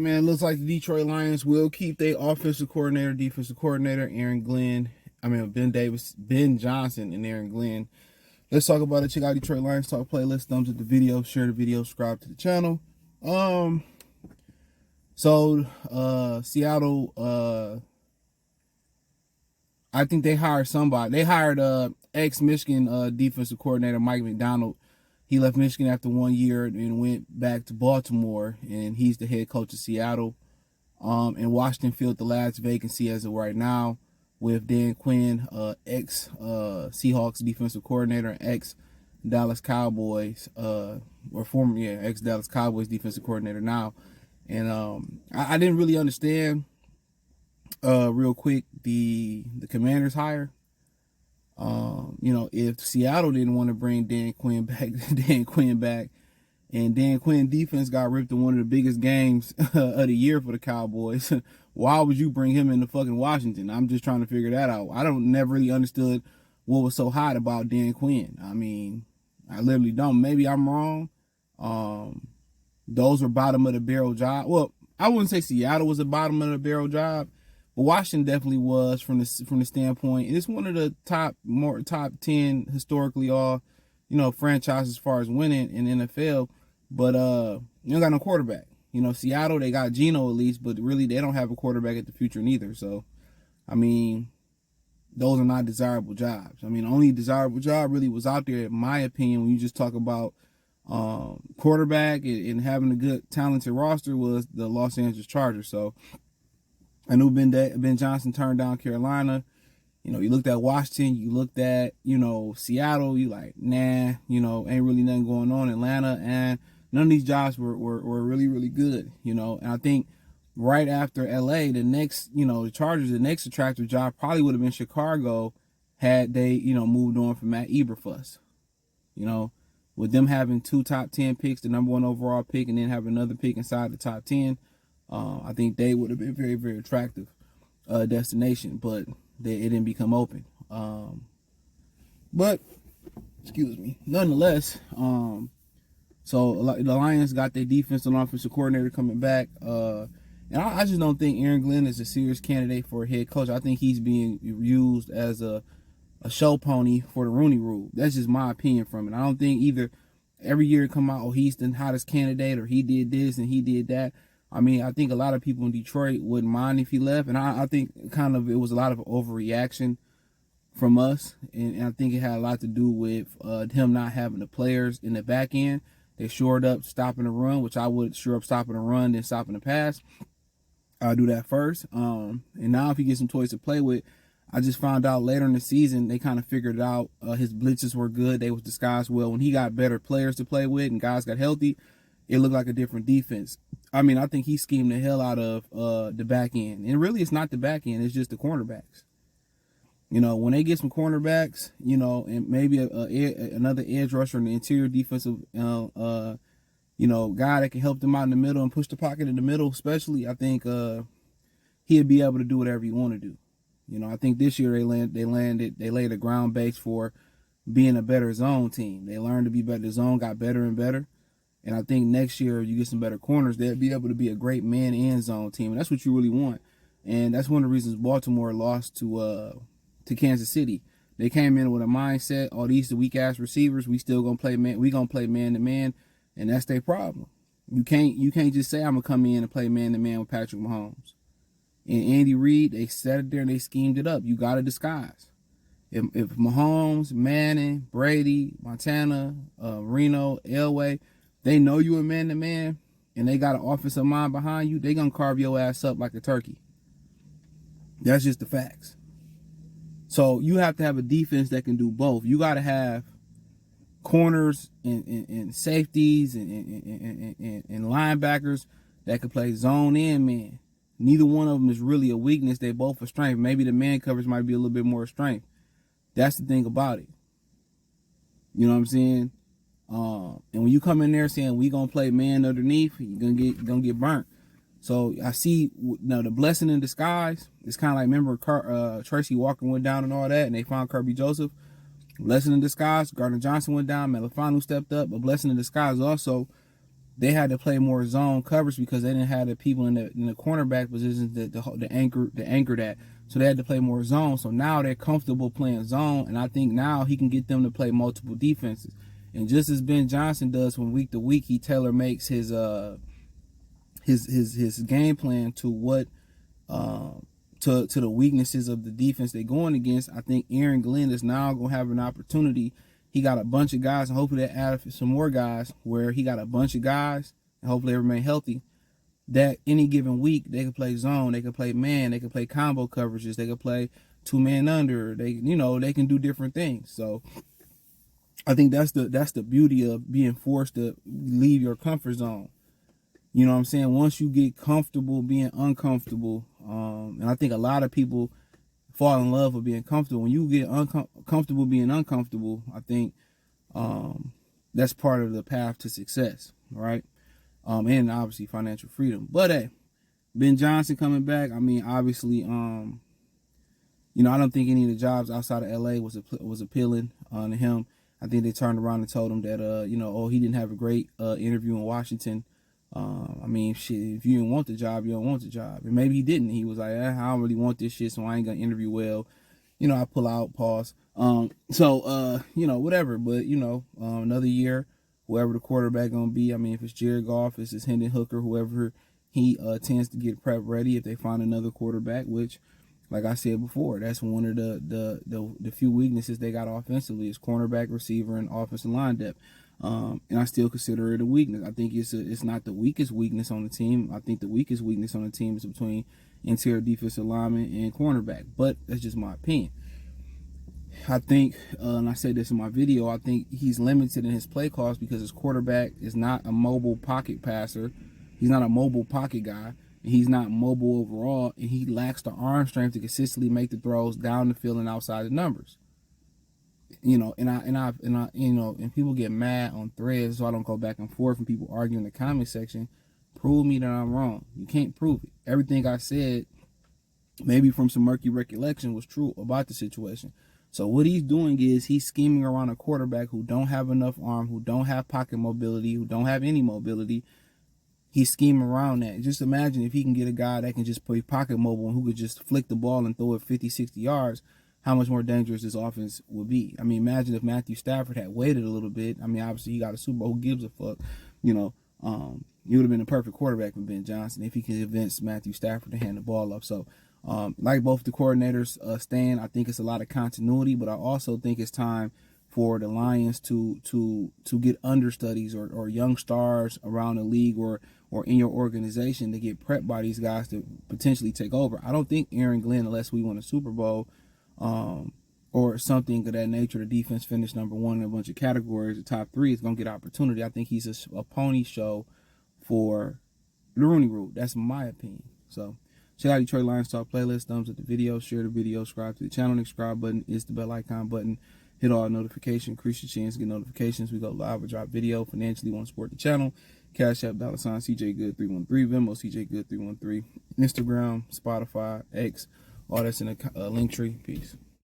man. Looks like the Detroit Lions will keep their offensive coordinator, defensive coordinator, Ben Johnson, and Aaron Glenn. Let's talk about it. Check out Detroit Lions Talk playlist. Thumbs up the video, share the video, subscribe to the channel. Seattle, I think they hired somebody. They hired ex-Michigan defensive coordinator Mike McDonald. He left Michigan after 1 year and went back to Baltimore, and he's the head coach of Seattle. And Washington filled the last vacancy as of right now with Dan Quinn, ex-Seahawks defensive coordinator, ex-Dallas Cowboys, ex-Dallas Cowboys defensive coordinator now. And I didn't really understand, real quick, the Commanders hire. If Seattle didn't want to bring Dan Quinn back, and Dan Quinn defense got ripped in one of the biggest games of the year for the Cowboys, why would you bring him into fucking Washington? I'm just trying to figure that out. I never really understood what was so hot about Dan Quinn. I mean, I literally don't. Maybe I'm wrong. Those were bottom of the barrel job. Well, I wouldn't say Seattle was a bottom of the barrel job, but Washington definitely was from the standpoint. It's one of the top 10 historically all, franchises as far as winning in the NFL. But you don't got no quarterback. Seattle, they got Geno at least, but really they don't have a quarterback at the future neither. So, I mean, those are not desirable jobs. I mean, the only desirable job really was out there, in my opinion, when you just talk about quarterback and having a good talented roster, was the Los Angeles Chargers. So I knew Ben Johnson turned down Carolina. You looked at Washington, you looked at, Seattle, you like, nah, ain't really nothing going on. Atlanta, and none of these jobs were really, really good, and I think right after LA, the next, the Chargers, the next attractive job probably would have been Chicago had they, moved on from Matt Eberflus. With them having 2 top 10 picks, the number 1 overall pick, and then having another pick inside the top 10, I think they would have been very, very attractive destination, but it didn't become open. But excuse me. Nonetheless, so the Lions got their defense and offensive coordinator coming back, and I just don't think Aaron Glenn is a serious candidate for a head coach. I think he's being used as a show pony for the Rooney Rule. That's just my opinion from it. I don't think either every year it come out, oh, he's the hottest candidate, or he did this and he did that. I mean, I think a lot of people in Detroit wouldn't mind if he left, and I think kind of it was a lot of overreaction from us, and I think it had a lot to do with him not having the players in the back end. They shored up stopping the run, which I would shore up stopping the run, then stopping the pass. I'll do that first. And now if he gets some toys to play with, I just found out later in the season they kind of figured it out. His blitzes were good. They was disguised well. When he got better players to play with and guys got healthy, it looked like a different defense. I mean, I think he schemed the hell out of the back end. And really, it's not the back end. It's just the cornerbacks. When they get some cornerbacks, and maybe another edge rusher in the interior defensive, guy that can help them out in the middle and push the pocket in the middle, especially, I think he'd be able to do whatever he want to do. I think this year they laid a ground base for being a better zone team. They learned to be better. The zone got better and better. And I think next year you get some better corners, they'll be able to be a great man and zone team. And that's what you really want. And that's one of the reasons Baltimore lost to Kansas City. They came in with a mindset, oh, these the weak ass receivers, we still gonna play man, we gonna play man to man, and that's their problem. You can't just say I'm gonna come in and play man to man with Patrick Mahomes. And Andy Reid, they sat it there and they schemed it up. You gotta disguise. If Mahomes, Manning, Brady, Montana, Reno, Elway, they know you a man to man, and they got an offensive mind behind you, they gonna carve your ass up like a turkey. That's just the facts. So you have to have a defense that can do both. You got to have corners and safeties and linebackers that can play zone and man. Neither one of them is really a weakness. They both are strength. Maybe the man coverage might be a little bit more strength. That's the thing about it. You know what I'm saying? And when you come in there saying we gonna play man underneath, you're gonna get burnt. So I see the blessing in disguise. It's kind of like, remember Tracy Walker went down and all that, and they found Kirby Joseph. Blessing in disguise. Gardner Johnson went down. Melifanu stepped up. A blessing in disguise also. they had to play more zone coverage because they didn't have the people in the cornerback positions that the anchor that. So they had to play more zone. So now they're comfortable playing zone, and I think now he can get them to play multiple defenses. And just as Ben Johnson does from week to week, he tailor makes his game plan to what to the weaknesses of the defense they're going against. I think Aaron Glenn is now gonna have an opportunity. He got a bunch of guys, and hopefully they add some more guys where he got a bunch of guys, and hopefully they remain healthy. That any given week they can play zone, they can play man, they can play combo coverages, they can play 2-man under. They can do different things. So I think that's the beauty of being forced to leave your comfort zone. You know what I'm saying? Once you get comfortable being uncomfortable, and I think a lot of people fall in love with being comfortable. When you get comfortable being uncomfortable, I think that's part of the path to success, right? And obviously financial freedom. But hey, Ben Johnson coming back. I mean, obviously, I don't think any of the jobs outside of LA was appealing to him. I think they turned around and told him that he didn't have a great interview in Washington. I mean, shit, if you didn't want the job, you don't want the job. And maybe he didn't. He was like, I don't really want this shit, so I ain't gonna interview well. I pull out, pause. Whatever. But, another year, whoever the quarterback gonna be, I mean, if it's Jared Goff, if it's Hendon Hooker, whoever he tends to get prep ready if they find another quarterback, which, like I said before, that's one of the few weaknesses they got offensively is cornerback, receiver, and offensive line depth. And I still consider it a weakness. I think it's not the weakest weakness on the team. I think the weakest weakness on the team is between interior defensive lineman and cornerback. But that's just my opinion. I think, and I said this in my video, I think he's limited in his play calls because his quarterback is not a mobile pocket passer. He's not a mobile pocket guy. And he's not mobile overall, and he lacks the arm strength to consistently make the throws down the field and outside the numbers. And people get mad on threads, so I don't go back and forth and people argue in the comment section. Prove me that I'm wrong. You can't prove it. Everything I said, maybe from some murky recollection, was true about the situation. So what he's doing is he's scheming around a quarterback who don't have enough arm, who don't have pocket mobility, who don't have any mobility. He's scheming around that. Just imagine if he can get a guy that can just play pocket mobile and who could just flick the ball and throw it 50, 60 yards, how much more dangerous this offense would be. I mean, imagine if Matthew Stafford had waited a little bit. I mean, obviously he got a Super Bowl. Who gives a fuck? He would have been a perfect quarterback for Ben Johnson if he could convince Matthew Stafford to hand the ball up. So, like both the coordinators stand, I think it's a lot of continuity, but I also think it's time for the Lions to get understudies or young stars around the league or in your organization to get prepped by these guys to potentially take over. I don't think Aaron Glenn, unless we win a Super Bowl or something of that nature, the defense finished number one in a bunch of categories, the top three, is going to get opportunity. I think he's a pony show for the Rooney Rule. That's my opinion. So check out Detroit Lions Talk playlist, thumbs up the video, share the video, subscribe to the channel. The subscribe button is the bell icon button. Hit all notifications, increase your chance to get notifications. We go live or drop video. Financially, want to support the channel. Cash App, $ CJ Good 313, Venmo CJ Good 313, Instagram, Spotify, X, all that's in the link tree. Peace.